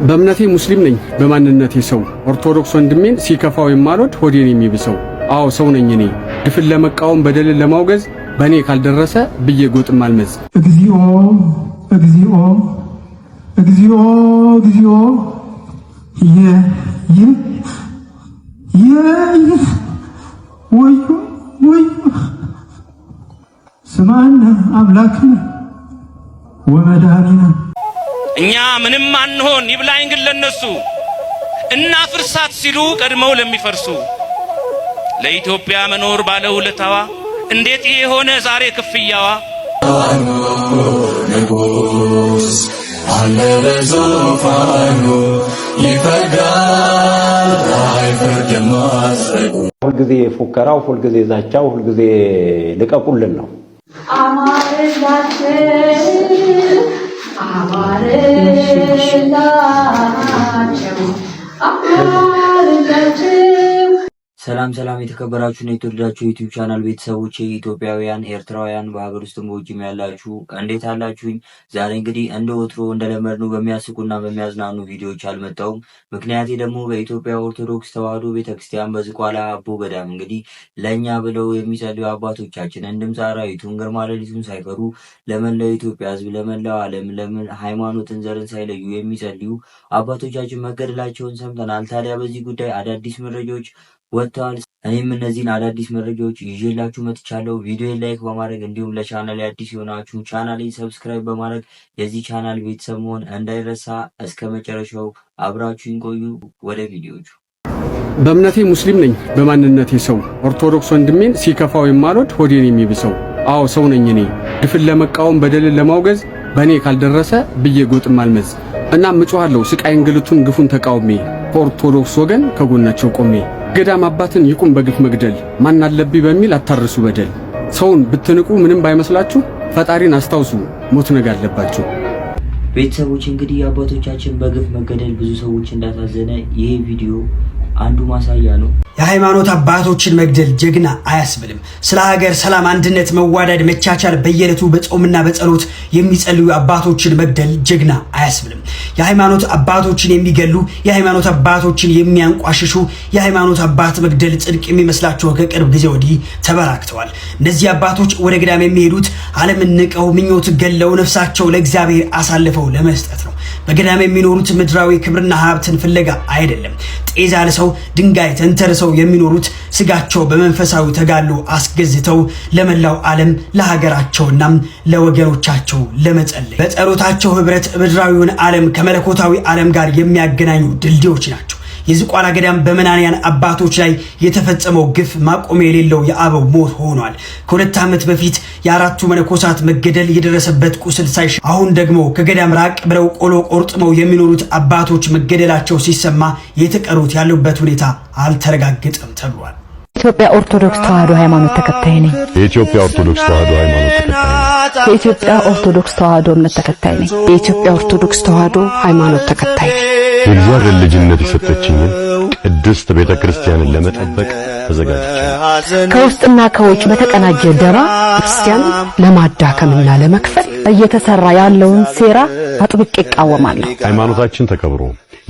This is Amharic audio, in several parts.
በእምነቴ ሙስሊም ነኝ በማንነቴ ሰው ኦርቶዶክስ ወንድሜን ሲከፋው የማልወድ ሆዴን የሚብሰው አዎ ሰው ነኝ እኔ ድፍን ለመቃወም በደልን ለማውገዝ በእኔ ካልደረሰ ብዬ ጎጥም አልመዝ እግዚኦ እግዚኦ እግዚኦ እግዚኦ ወይ ስማነ አምላክነ ወመድኃኒነ እኛ ምንም አንሆን ይብላኝ ግን ለነሱ እና ፍርሳት ሲሉ ቀድመው ለሚፈርሱ ለኢትዮጵያ መኖር ባለውለታዋ እንዴት ይሄ ሆነ ዛሬ ክፍያዋ ንጉስ አለ በዙፋኑ ይፈርዳል አይፈርድም አስረዱ ሁልጊዜ ፉከራው ሁልጊዜ ዛቻው ሁልጊዜ ልቀቁልን ነው ሰላም የተከበራችሁና የተወደዳችሁ የዩቲዩብ ቻናል ቤተሰቦች ኢትዮጵያውያን ኤርትራውያን በሀገር ውስጥም በውጭም ያላችሁ እንዴት አላችሁኝ? ዛሬ እንግዲህ እንደ ወትሮ እንደለመድነው በሚያስቁና በሚያዝናኑ ቪዲዮዎች አልመጣሁም። ምክንያቴ ደግሞ በኢትዮጵያ ኦርቶዶክስ ተዋሕዶ ቤተክርስቲያን በዝቋላ አቦ ገዳም እንግዲህ ለእኛ ብለው የሚጸልዩ አባቶቻችን ድምፀ አራዊቱን ግርማ ሌሊቱን ሳይፈሩ ለመላው ኢትዮጵያ ሕዝብ ለመላው ዓለም ሃይማኖትን ዘርን ሳይለዩ የሚጸልዩ አባቶቻችን መገደላቸውን ሰምተናል። ታዲያ በዚህ ጉዳይ አዳዲስ መረጃዎች ወጥተዋል። እኔም እነዚህን አዳዲስ መረጃዎች ይዤላችሁ መጥቻለሁ። ቪዲዮ ላይክ በማድረግ እንዲሁም ለቻናሌ አዲስ የሆናችሁ ቻናሌን ሰብስክራይብ በማድረግ የዚህ ቻናል ቤተሰብ መሆን እንዳይረሳ። እስከ መጨረሻው አብራችሁኝ ቆዩ። ወደ ቪዲዮቹ። በእምነቴ ሙስሊም ነኝ በማንነቴ ሰው ኦርቶዶክስ ወንድሜን ሲከፋው የማልወድ ሆዴን የሚብሰው አዎ ሰው ነኝ እኔ ድፍን ለመቃወም በደልን ለማውገዝ በእኔ ካልደረሰ ብዬ ጎጥም አልመዝ እናም እጮሃለሁ ስቃይ እንግልቱን ግፉን ተቃውሜ ከኦርቶዶክስ ወገን ከጎናቸው ቆሜ ገዳም አባትን ይቁም በግፍ መግደል ማን አለብኝ በሚል አታርሱ በደል ሰውን ብትንቁ ምንም ባይመስላችሁ ፈጣሪን አስታውሱ ሞት ነገ አለባችሁ። ቤተሰቦች እንግዲህ አባቶቻችን በግፍ መገደል ብዙ ሰዎች እንዳሳዘነ ይሄ ቪዲዮ አንዱ ማሳያ ነው። የሃይማኖት አባቶችን መግደል ጀግና አያስብልም። ስለ ሀገር ሰላም፣ አንድነት፣ መዋደድ፣ መቻቻል በየዕለቱ በጾምና በጸሎት የሚጸልዩ አባቶችን መግደል ጀግና አያስብልም። የሃይማኖት አባቶችን የሚገሉ የሃይማኖት አባቶችን የሚያንቋሽሹ የሃይማኖት አባት መግደል ጽድቅ የሚመስላቸው ከቅርብ ጊዜ ወዲህ ተበራክተዋል። እነዚህ አባቶች ወደ ገዳም የሚሄዱት ዓለምን ንቀው ምኞት ገለው ነፍሳቸው ለእግዚአብሔር አሳልፈው ለመስጠት ነው። በገዳም የሚኖሩት ምድራዊ ክብርና ሀብትን ፍለጋ አይደለም። ጤዛ ለሰው ድንጋይ ተንተርሰው የሚኖሩት ስጋቸው በመንፈሳዊ ተጋድሎ አስገዝተው ለመላው ዓለም ለሀገራቸውና ለወገኖቻቸው ለመጸለይ በጸሎታቸው ህብረት ምድራዊውን ዓለም ከመለኮታዊ ዓለም ጋር የሚያገናኙ ድልድዮች ናቸው። የዝቋላ ገዳም በመናንያን አባቶች ላይ የተፈጸመው ግፍ ማቆሚያ የሌለው የአበው ሞት ሆኗል። ከሁለት ዓመት በፊት የአራቱ መነኮሳት መገደል የደረሰበት ቁስል ሳይሽ አሁን ደግሞ ከገዳም ራቅ ብለው ቆሎ ቆርጥመው የሚኖሩት አባቶች መገደላቸው ሲሰማ የተቀሩት ያሉበት ሁኔታ አልተረጋገጠም ተብሏል። የኢትዮጵያ ኦርቶዶክስ ተዋሕዶ ሃይማኖት ተከታይ ነኝ። የኢትዮጵያ ኦርቶዶክስ ተዋሕዶ ሃይማኖት ተከታይ ነኝ። የኢትዮጵያ ኦርቶዶክስ ተዋሕዶ እምነት ተከታይ ነኝ። የኢትዮጵያ ኦርቶዶክስ ተዋሕዶ ሃይማኖት ተከታይ ነኝ። የእግዚአብሔር ልጅነት የሰጠችኝን ቅድስት ቤተክርስቲያንን ለመጠበቅ ተዘጋጅቻለሁ። ከውስጥና ከውጭ በተቀናጀ ደባ ክርስቲያን ለማዳከምና ለመክፈል እየተሰራ ያለውን ሴራ አጥብቄ እቃወማለሁ። ሃይማኖታችን ተከብሮ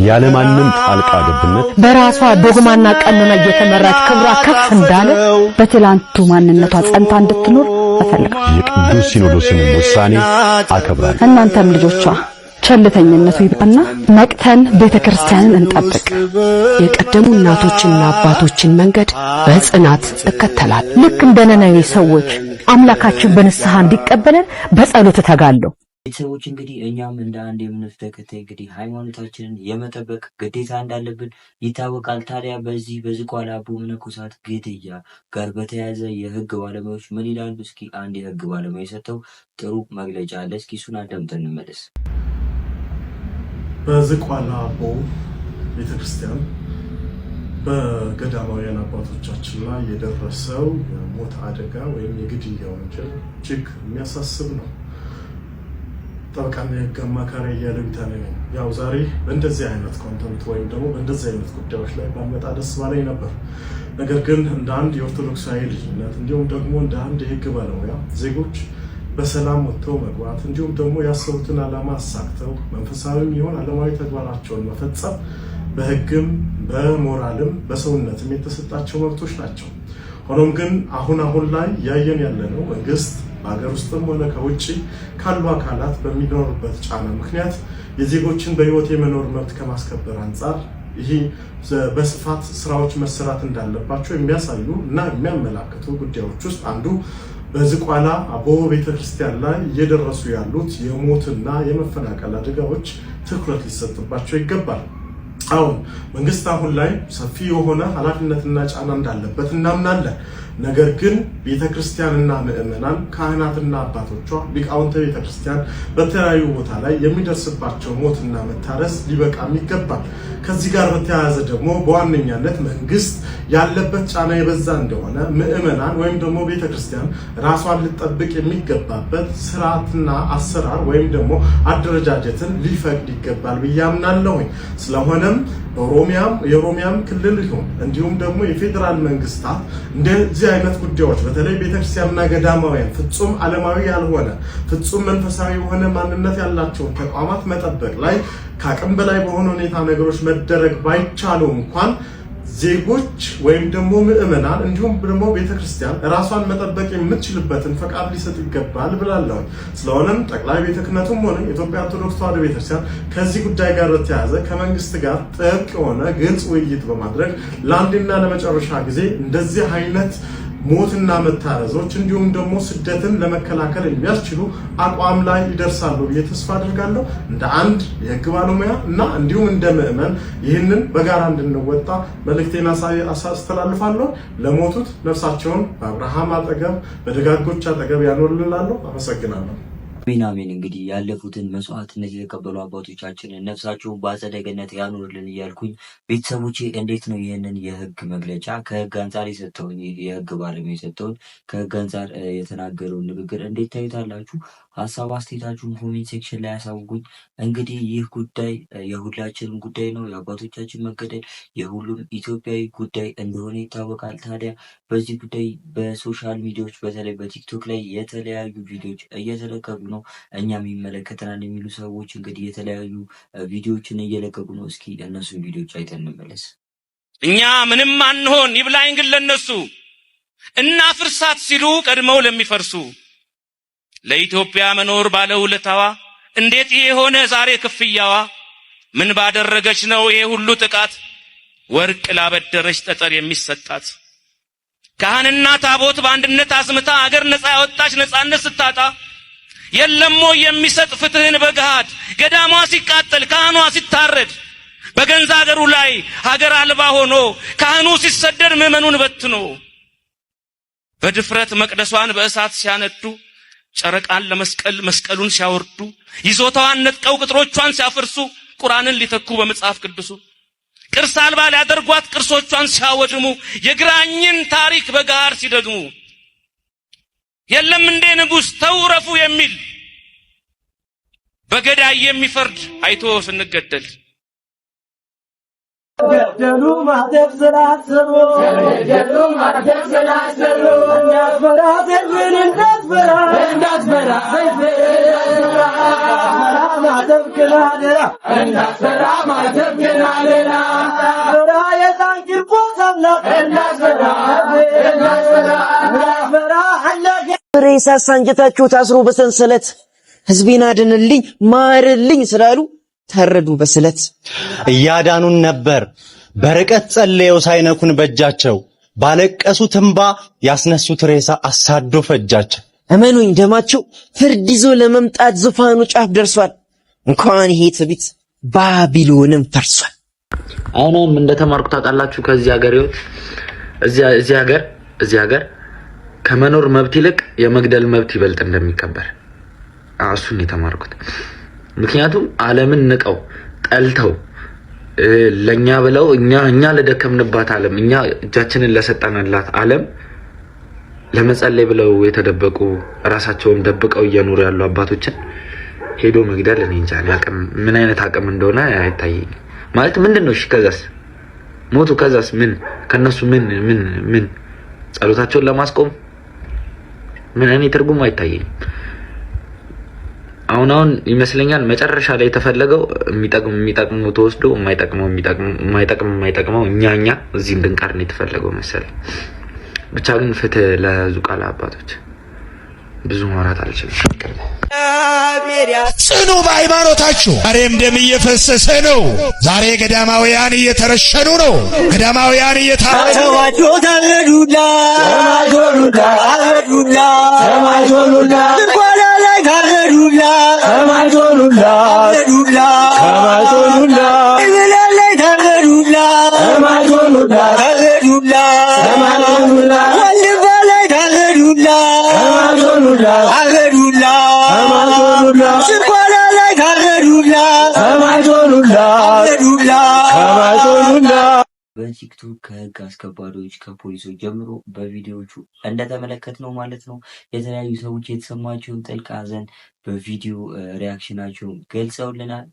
ያለማንም ጣልቃ ገብነት በራሷ ዶግማና ቀኖና እየተመራች ክብሯ ከፍ እንዳለ በትላንቱ ማንነቷ ጸንታ እንድትኖር እፈልጋለሁ። የቅዱስ ሲኖዶስን ውሳኔ አከብራለሁ። እናንተም ልጆቿ ቸልተኝነቱ ይብቃና ነቅተን ቤተክርስቲያንን እንጠብቅ። የቀደሙ እናቶችና አባቶችን መንገድ በጽናት እከተላለሁ። ልክ እንደ ነነዌ ሰዎች አምላካችን በንስሐ እንዲቀበለን በጸሎት እተጋለሁ። ቤተሰቦች እንግዲህ እኛም እንደ አንድ የእምነት ተከታይ እንግዲህ ሃይማኖታችንን የመጠበቅ ግዴታ እንዳለብን ይታወቃል። ታዲያ በዚህ በዝቋላ አቦ መነኮሳት ግድያ ጋር በተያያዘ የህግ ባለሙያዎች ምን ይላሉ? እስኪ አንድ የህግ ባለሙያ የሰጠው ጥሩ መግለጫ አለ። እስኪ እሱን አዳምጠን እንመለስ። በዝቋላ አቦ ቤተክርስቲያን በገዳማውያን አባቶቻችን ላይ የደረሰው የሞት አደጋ ወይም የግድያ ወንጀል እጅግ የሚያሳስብ ነው። ጠበቃና የህግ አማካሪ እያለው ይታለኝ ያው ዛሬ በእንደዚህ አይነት ኮንተንት ወይም ደግሞ በእንደዚህ አይነት ጉዳዮች ላይ ባመጣ ደስ ባለኝ ነበር። ነገር ግን እንደ አንድ የኦርቶዶክሳዊ ልጅነት እንዲሁም ደግሞ እንደ አንድ የህግ ባለሙያ ዜጎች በሰላም ወጥተው መግባት እንዲሁም ደግሞ ያሰቡትን ዓላማ አሳክተው መንፈሳዊም ይሁን ዓለማዊ ተግባራቸውን መፈጸም በሕግም በሞራልም በሰውነትም የተሰጣቸው መብቶች ናቸው። ሆኖም ግን አሁን ላይ ያየን ያለነው መንግስት በሀገር ውስጥም ሆነ ከውጭ ካሉ አካላት በሚኖርበት ጫና ምክንያት የዜጎችን በህይወት የመኖር መብት ከማስከበር አንጻር ይሄ በስፋት ስራዎች መሰራት እንዳለባቸው የሚያሳዩ እና የሚያመላክቱ ጉዳዮች ውስጥ አንዱ በዝቋላ አቦ ቤተክርስቲያን ላይ እየደረሱ ያሉት የሞትና የመፈናቀል አደጋዎች ትኩረት ሊሰጥባቸው ይገባል። አሁን መንግስት አሁን ላይ ሰፊ የሆነ ኃላፊነትና ጫና እንዳለበት እናምናለን። ነገር ግን ቤተክርስቲያንና ምእመናን ካህናትና አባቶቿ ሊቃውንተ ቤተክርስቲያን በተለያዩ ቦታ ላይ የሚደርስባቸው ሞትና መታረስ ሊበቃም ይገባል። ከዚህ ጋር በተያያዘ ደግሞ በዋነኛነት መንግስት ያለበት ጫና የበዛ እንደሆነ ምእመናን ወይም ደግሞ ቤተክርስቲያን ራሷን ልጠብቅ የሚገባበት ስርዓትና አሰራር ወይም ደግሞ አደረጃጀትን ሊፈቅድ ይገባል ብዬ አምናለሁ። ስለሆነም የኦሮሚያም ክልል ይሁን እንዲሁም ደግሞ የፌዴራል መንግስታት እንደዚህ አይነት ጉዳዮች በተለይ ቤተክርስቲያንና ገዳማውያን ፍጹም ዓለማዊ ያልሆነ ፍጹም መንፈሳዊ የሆነ ማንነት ያላቸውን ተቋማት መጠበቅ ላይ ከአቅም በላይ በሆነ ሁኔታ ነገሮች መደረግ ባይቻሉ እንኳን ዜጎች ወይም ደግሞ ምእመናን እንዲሁም ደግሞ ቤተክርስቲያን ራሷን መጠበቅ የምትችልበትን ፈቃድ ሊሰጥ ይገባል ብላለሁ። ስለሆነም ጠቅላይ ቤተ ክህነቱም ሆነ የኢትዮጵያ ኦርቶዶክስ ተዋሕዶ ቤተክርስቲያን ከዚህ ጉዳይ ጋር በተያያዘ ከመንግስት ጋር ጥብቅ የሆነ ግልጽ ውይይት በማድረግ ለአንድና ለመጨረሻ ጊዜ እንደዚህ አይነት ሞትና መታረዞች እንዲሁም ደግሞ ስደትን ለመከላከል የሚያስችሉ አቋም ላይ ይደርሳሉ ብዬ ተስፋ አድርጋለሁ። እንደ አንድ የህግ ባለሙያ እና እንዲሁም እንደ ምእመን ይህንን በጋራ እንድንወጣ መልእክቴን አስተላልፋለሁ። ለሞቱት ነፍሳቸውን በአብርሃም አጠገብ በደጋጎች አጠገብ ያኖርልላለሁ። አመሰግናለሁ። አሜን። እንግዲህ ያለፉትን መስዋዕትነት የተቀበሉ አባቶቻችንን ነፍሳቸውን በአጸደ ገነት ያኑርልን እያልኩኝ ቤተሰቦቼ እንዴት ነው ይህንን የህግ መግለጫ ከህግ አንጻር የሰጠውን የህግ ባለሙያ የሰጠውን ከህግ አንጻር የተናገረውን ንግግር እንዴት ታዩታላችሁ? ሀሳብ አስተያየታችሁን ኮሜንት ሴክሽን ላይ ያሳውቁኝ። እንግዲህ ይህ ጉዳይ የሁላችንም ጉዳይ ነው። የአባቶቻችን መገደል የሁሉም ኢትዮጵያዊ ጉዳይ እንደሆነ ይታወቃል። ታዲያ በዚህ ጉዳይ በሶሻል ሚዲያዎች በተለይ በቲክቶክ ላይ የተለያዩ ቪዲዮዎች እየተለቀቁ ነው። እኛም ይመለከተናል የሚሉ ሰዎች እንግዲህ የተለያዩ ቪዲዮዎችን እየለቀቁ ነው። እስኪ እነሱ ቪዲዮዎች አይተን እንመለስ። እኛ ምንም አንሆን ይብላኝ ግን ለነሱ እና ፍርሳት ሲሉ ቀድመው ለሚፈርሱ ለኢትዮጵያ መኖር ባለውለታዋ እንዴት ይሄ ሆነ ዛሬ ክፍያዋ? ምን ባደረገች ነው ይሄ ሁሉ ጥቃት? ወርቅ ላበደረች ጠጠር የሚሰጣት ካህንና ታቦት በአንድነት አስምታ አገር ነፃ ያወጣች ነፃነት ስታጣ የለሞ የሚሰጥ ፍትህን በገሃድ ገዳሟ ሲቃጠል ካህኗ ሲታረድ በገንዛ ሀገሩ ላይ ሀገር አልባ ሆኖ ካህኑ ሲሰደድ ምዕመኑን በትኖ በድፍረት መቅደሷን በእሳት ሲያነዱ ጨረቃን ለመስቀል መስቀሉን ሲያወርዱ ይዞታዋን ነጥቀው ቅጥሮቿን ሲያፈርሱ ቁርአንን ሊተኩ በመጽሐፍ ቅዱሱ ቅርስ አልባ ሊያደርጓት ቅርሶቿን ሲያወድሙ የግራኝን ታሪክ በጋር ሲደግሙ የለም እንደ ንጉስ ተውረፉ የሚል በገዳይ የሚፈርድ አይቶ ስንገደል ገደሉ ማደብ ስላሰሩ እንዳትፈራ ሰይፍን እንዳትፈራ ማተብ ክናደራ እንዳትፈራ ማተብ ክናደራ ፈራ የታንኪር ቦታና እንዳትፈራ አለገ ሬሳስ አንጀታቸው ታስሮ በሰንሰለት ህዝቤን አድንልኝ ማርልኝ ስላሉ ታረዱ በስለት። እያዳኑን ነበር በርቀት ጸልየው ሳይነኩን በእጃቸው ባለቀሱት እንባ ያስነሱት ሬሳ አሳዶ ፈጃቸው። እመኑኝ ደማቸው ፍርድ ይዞ ለመምጣት ዙፋኑ ጫፍ ደርሷል። እንኳን ይሄ ትቢት ባቢሎንም ፈርሷል። አሁንም እንደተማርኩ ታውቃላችሁ ከዚህ ሀገር ይወት እዚህ ሀገር ከመኖር መብት ይልቅ የመግደል መብት ይበልጥ እንደሚከበር እሱን የተማርኩት። ምክንያቱም ዓለምን ንቀው ጠልተው ለኛ ብለው እኛ ለደከምንባት ዓለም እኛ እጃችንን ለሰጠናላት ዓለም ለመጸለይ ብለው የተደበቁ ራሳቸውን ደብቀው እየኖሩ ያሉ አባቶችን ሄዶ መግደል እኔ እንጃ አቅም ምን አይነት አቅም እንደሆነ አይታየኝ። ማለት ምንድነው? እሺ ከዛስ ሞቱ፣ ከዛስ ምን ከነሱ ምን ጸሎታቸውን ለማስቆም ምን እኔ ትርጉም አይታየኝ። አሁን ይመስለኛል መጨረሻ ላይ የተፈለገው የሚጠቅመው ተወስዶ የማይጠቅመው እኛ እዚህ እንድንቀር ነው የተፈለገው መሰለኝ። ብቻ ግን ፍትህ ለዙቃላ አባቶች። ብዙ ማውራት አልችልም። ጽኑ በሃይማኖታችሁ። ዛሬም ደም እየፈሰሰ ነው። ዛሬ ገዳማውያን እየተረሸኑ ነው። ገዳማውያን በቲክቶክ ከህግ አስከባሪዎች ከፖሊሶች ጀምሮ በቪዲዮዎቹ እንደተመለከትነው ማለት ነው የተለያዩ ሰዎች የተሰማቸውን ጥልቅ ሐዘን በቪዲዮ ሪያክሽናቸውን ገልጸውልናል።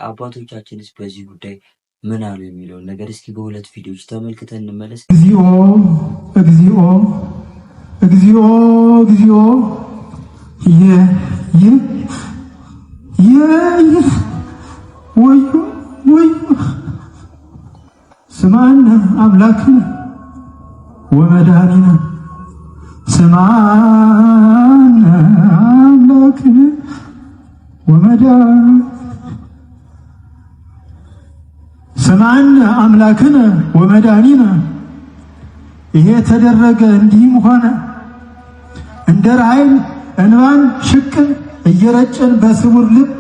አባቶቻችንስ በዚህ ጉዳይ ምን አሉ የሚለውን ነገር እስኪ በሁለት ቪዲዮዎች ተመልክተን እንመለስ። እግዚኦ እግዚኦ እግዚኦ እግዚኦ ወዮ ወዮ ስማነ አምላክነ ወመድኃኒነ ስማነ አምላክነ ስማነ አምላክነ ወመድኃኒነ። ይሄ ተደረገ እንዲህም ሆነ እንደ ራእይ እንባን ሽቅን እየረጨን በስውር ልብ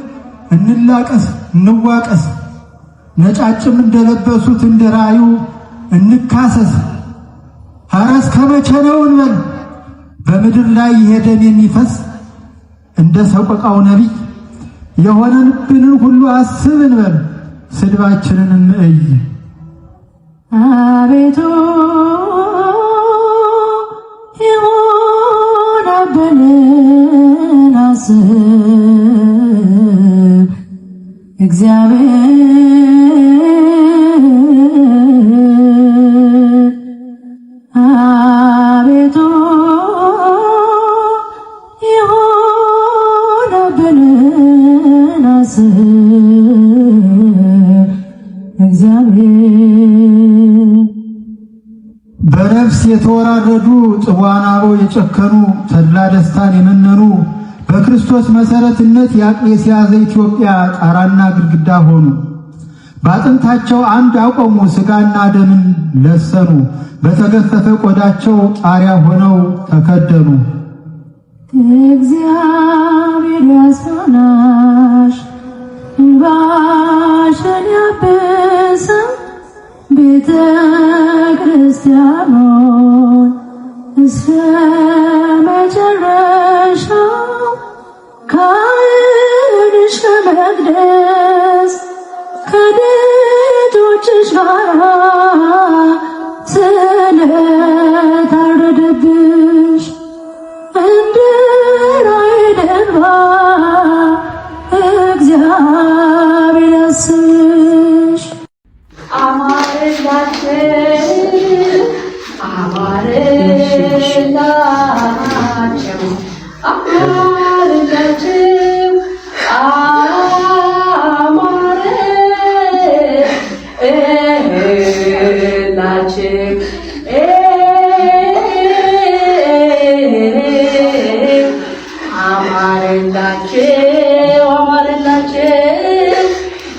እንላቀስ እንዋቀስ ነጫጭም እንደለበሱት እንደ ራእዩ እንካሰስ። ኧረ እስከ መቼ ነው እንበል በምድር ላይ ይሄደን የሚፈስ እንደ ሰቆቃው ነቢይ የሆነብንን ሁሉ አስብ እንበል ስድባችንን እንእይ። አቤቱ የሆነብንን አስብ እግዚአብሔር አቤቱ የሆነብንን አስብ እግዚአብሔር። በነፍስ የተወራረዱ ጽዋን አበው የጨከኑ ተድላ ደስታን የመነኑ በክርስቶስ መሰረትነት የአቅሌስያ ዘኢትዮጵያ ጣራና ግድግዳ ሆኑ። በአጥንታቸው አምድ አቆሙ ስጋና ደምን ለሰኑ። በተገፈፈ ቆዳቸው ጣሪያ ሆነው ተከደኑ። እግዚአብሔር ያጽናናሽ እንባሽን ያብሰው ቤተ ክርስቲያኑን እስከ መጨረሻው ካህንሽ ከመቅደስ ከልጆችሽ ጋራ ስለታረደብሽ እንደ ራእይ እንባ እግዚአብሔር ያስብሽ።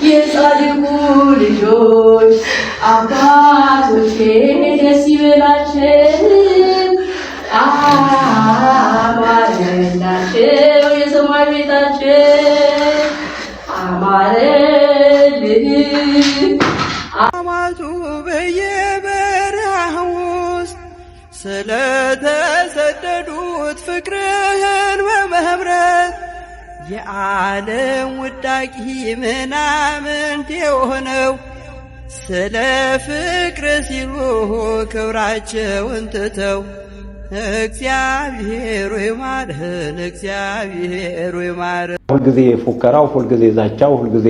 የጻድቁ ልጆች አባቶቼ ደስ ይበላቸው፣ አማረላቸው የሰማይ ቤታቸው አማረልህ። አማቱ በየበረሃ ውስጥ ስለተሰደዱት ፍቅርህን በመምረት የዓለም ውዳቂ ምናምንት የሆነው ስለ ፍቅር ሲሉ ክብራቸውን ትተው እግዚአብሔር ይማረን፣ እግዚአብሔር ይማረን። ሁልጊዜ ፉከራው፣ ሁልጊዜ ዛቻው፣ ሁልጊዜ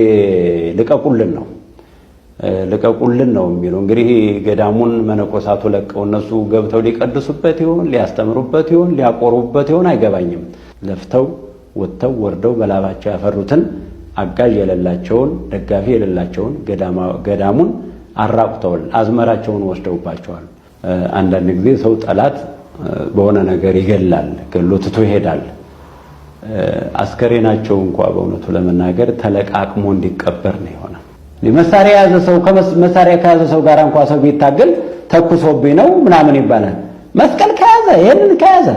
ልቀቁልን ነው የሚለው። እንግዲህ ገዳሙን መነኮሳቱ ለቀው እነሱ ገብተው ሊቀድሱበት ይሆን ሊያስተምሩበት ይሆን ሊያቆርቡበት ይሆን አይገባኝም። ለፍተው ወጥተው ወርደው በላባቸው ያፈሩትን አጋዥ የሌላቸውን ደጋፊ የሌላቸውን ገዳሙን አራቁተዋል። አዝመራቸውን ወስደውባቸዋል። አንዳንድ ጊዜ ሰው ጠላት በሆነ ነገር ይገላል፣ ገሎ ትቶ ይሄዳል። አስከሬናቸው እንኳ በእውነቱ ለመናገር ተለቃቅሞ እንዲቀበር ነው የሆነ። መሳሪያ የያዘ ሰው መሳሪያ ከያዘ ሰው ጋር እንኳ ሰው ቢታገል ተኩሶብኝ ነው ምናምን ይባላል። መስቀል ከያዘ ይሄንን ከያዘ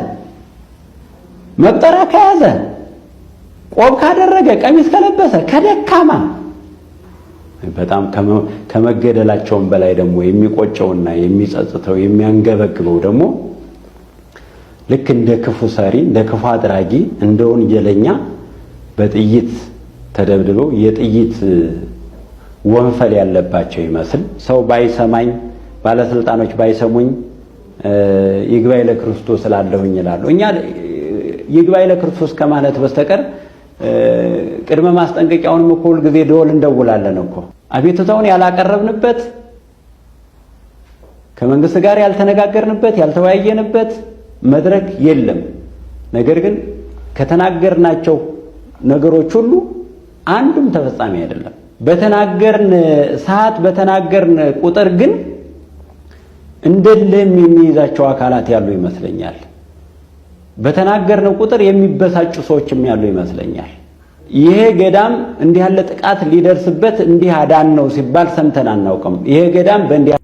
መቁጠሪያ ከያዘ ቆብ ካደረገ ቀሚስ ከለበሰ ከደካማ በጣም ከመገደላቸውም በላይ ደግሞ የሚቆጨውና የሚጸጽተው የሚያንገበግበው ደግሞ ልክ እንደ ክፉ ሰሪ እንደ ክፉ አድራጊ እንደ ወንጀለኛ በጥይት ተደብድበው የጥይት ወንፈል ያለባቸው ይመስል ሰው ባይሰማኝ ባለስልጣኖች ባይሰሙኝ ይግባይ ለክርስቶስ ላለሁኝ ይላሉ። እኛ ይግባይ ለክርስቶስ ከማለት በስተቀር ቅድመ ማስጠንቀቂያውን እኮ ሁል ጊዜ ደወል እንደውላለን እኮ አቤቱታውን ያላቀረብንበት ከመንግስት ጋር ያልተነጋገርንበት ያልተወያየንበት መድረክ የለም። ነገር ግን ከተናገርናቸው ነገሮች ሁሉ አንዱም ተፈጻሚ አይደለም። በተናገርን ሰዓት በተናገርን ቁጥር ግን እንደለም የሚይዛቸው አካላት ያሉ ይመስለኛል። በተናገርን ቁጥር የሚበሳጩ ሰዎችም ያሉ ይመስለኛል። ይሄ ገዳም እንዲህ ያለ ጥቃት ሊደርስበት እንዲህ አዳን ነው ሲባል ሰምተን አናውቅም። ይሄ ገዳም በእንዲህ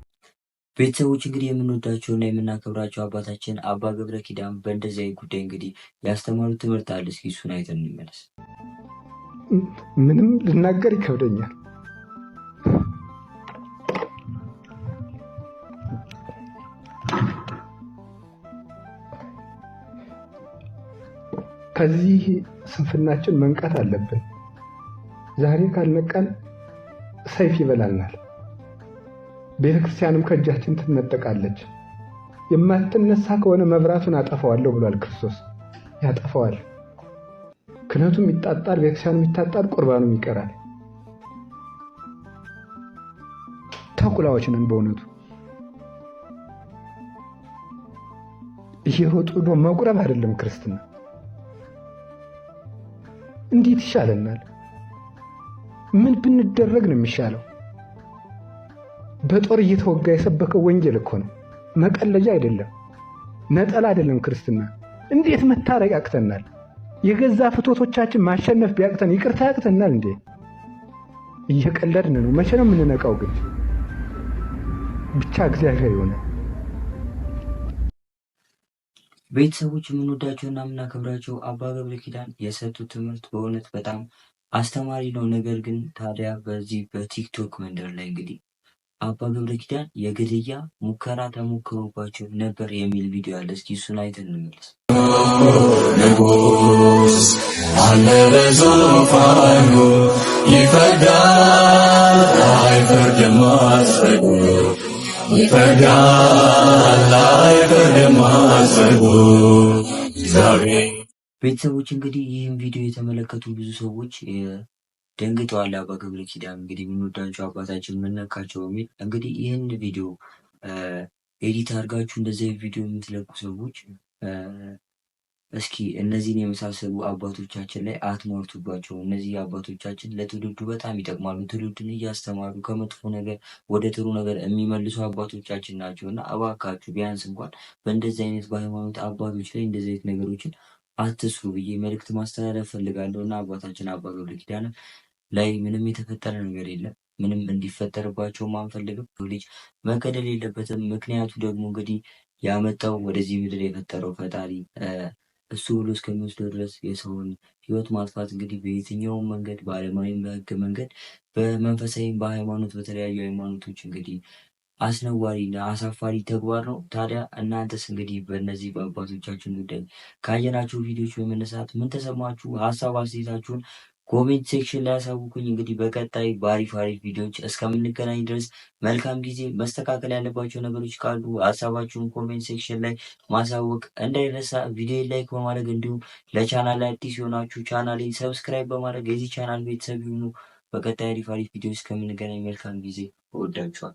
ቤተሰቦች እንግዲህ የምንወዳቸውና የምናከብራቸው አባታችን አባ ገብረ ኪዳን በእንደዚህ አይነት ጉዳይ እንግዲህ ያስተማሩት ትምህርት አለ። እስኪ እሱን አይተን እንመለስ። ምንም ልናገር ይከብደኛል። ከዚህ ስንፍናችን መንቃት አለብን። ዛሬ ካልነቃን ሰይፍ ይበላልናል። ቤተክርስቲያንም ከእጃችን ትነጠቃለች። የማትነሳ ከሆነ መብራቱን አጠፋዋለሁ ብሏል ክርስቶስ። ያጠፋዋል። ክህነቱም ይታጣል፣ ቤተክርስቲያኑም ይታጣል፣ ቁርባኑም ይቀራል። ተኩላዎች ነን በእውነቱ። እየሮጡ ዶ መቁረብ አይደለም ክርስትና። እንዴት ይሻለናል? ምን ብንደረግ ነው የሚሻለው? በጦር እየተወጋ የሰበከው ወንጌል እኮ ነው። መቀለጃ አይደለም፣ ነጠላ አይደለም ክርስትና። እንዴት መታረቅ ያቅተናል? የገዛ ፍቶቶቻችን ማሸነፍ ቢያቅተን ይቅርታ ያቅተናል እንዴ? እየቀለድን ነው። መቼ ነው የምንነቃው ግን? ብቻ እግዚአብሔር ይሆናል። ቤተሰቦች የምንወዳቸውና የምናከብራቸው አባ ገብረ ኪዳን የሰጡት ትምህርት በእውነት በጣም አስተማሪ ነው። ነገር ግን ታዲያ በዚህ በቲክቶክ መንደር ላይ እንግዲህ አባ ገብረ ኪዳን የግድያ ሙከራ ተሞክሮባቸው ነበር የሚል ቪዲዮ አለ። እስኪ እሱን አይተን እንመለስ። ንጉሥ አለ በዙፋኑ ይፈርዳል፣ አይፈርድም አስረጉ ይፈርዳል፣ አይፈርድም አስረጉ እግዚአብሔር። ቤተሰቦች እንግዲህ ይህን ቪዲዮ የተመለከቱ ብዙ ሰዎች ደንግጠዋል። አባ ገብረ ኪዳን እንግዲህ የምንወዳቸው አባታችን ምነካቸው በሚል እንግዲህ ይህን ቪዲዮ ኤዲት አድርጋችሁ እንደዚህ ቪዲዮ የምትለቁ ሰዎች እስኪ እነዚህን የመሳሰሉ አባቶቻችን ላይ አትሟርቱባቸው። እነዚህ አባቶቻችን ለትውልዱ በጣም ይጠቅማሉ። ትውልድን እያስተማሩ ከመጥፎ ነገር ወደ ጥሩ ነገር የሚመልሱ አባቶቻችን ናቸው እና እባካችሁ ቢያንስ እንኳን በእንደዚህ አይነት በሃይማኖት አባቶች ላይ እንደዚህ አይነት ነገሮችን አትስሩ ብዬ መልእክት ማስተላለፍ ፈልጋለሁ እና አባታችን አባ ገብረ ኪዳን ላይ ምንም የተፈጠረ ነገር የለም። ምንም እንዲፈጠርባቸው አንፈልግም። ልጅ መገደል የለበትም። ምክንያቱ ደግሞ እንግዲህ ያመጣው ወደዚህ ምድር የፈጠረው ፈጣሪ እሱ ብሎ እስከሚወስደው ድረስ የሰውን ሕይወት ማጥፋት እንግዲህ በየትኛውም መንገድ በዓለማዊም በሕግ መንገድ በመንፈሳዊም በሃይማኖት በተለያዩ ሃይማኖቶች እንግዲህ አስነዋሪና አሳፋሪ ተግባር ነው። ታዲያ እናንተስ እንግዲህ በእነዚህ በአባቶቻችን ጉዳይ ካየናቸው ቪዲዮዎች በመነሳት ምን ተሰማችሁ? ሀሳብ አስተያየታችሁን ኮሜንት ሴክሽን ላይ ያሳውቁኝ። እንግዲህ በቀጣይ በአሪፍ ቪዲዮዎች እስከምንገናኝ ድረስ መልካም ጊዜ። መስተካከል ያለባቸው ነገሮች ካሉ ሀሳባችሁን ኮሜንት ሴክሽን ላይ ማሳወቅ እንዳይረሳ። ቪዲዮ ላይክ በማድረግ እንዲሁም ለቻናል አዲስ የሆናችሁ ቻናሌን ሰብስክራይብ በማድረግ የዚህ ቻናል ቤተሰብ ይሁኑ። በቀጣይ አሪፍ ቪዲዮ እስከምንገናኝ መልካም ጊዜ። እወዳችኋል።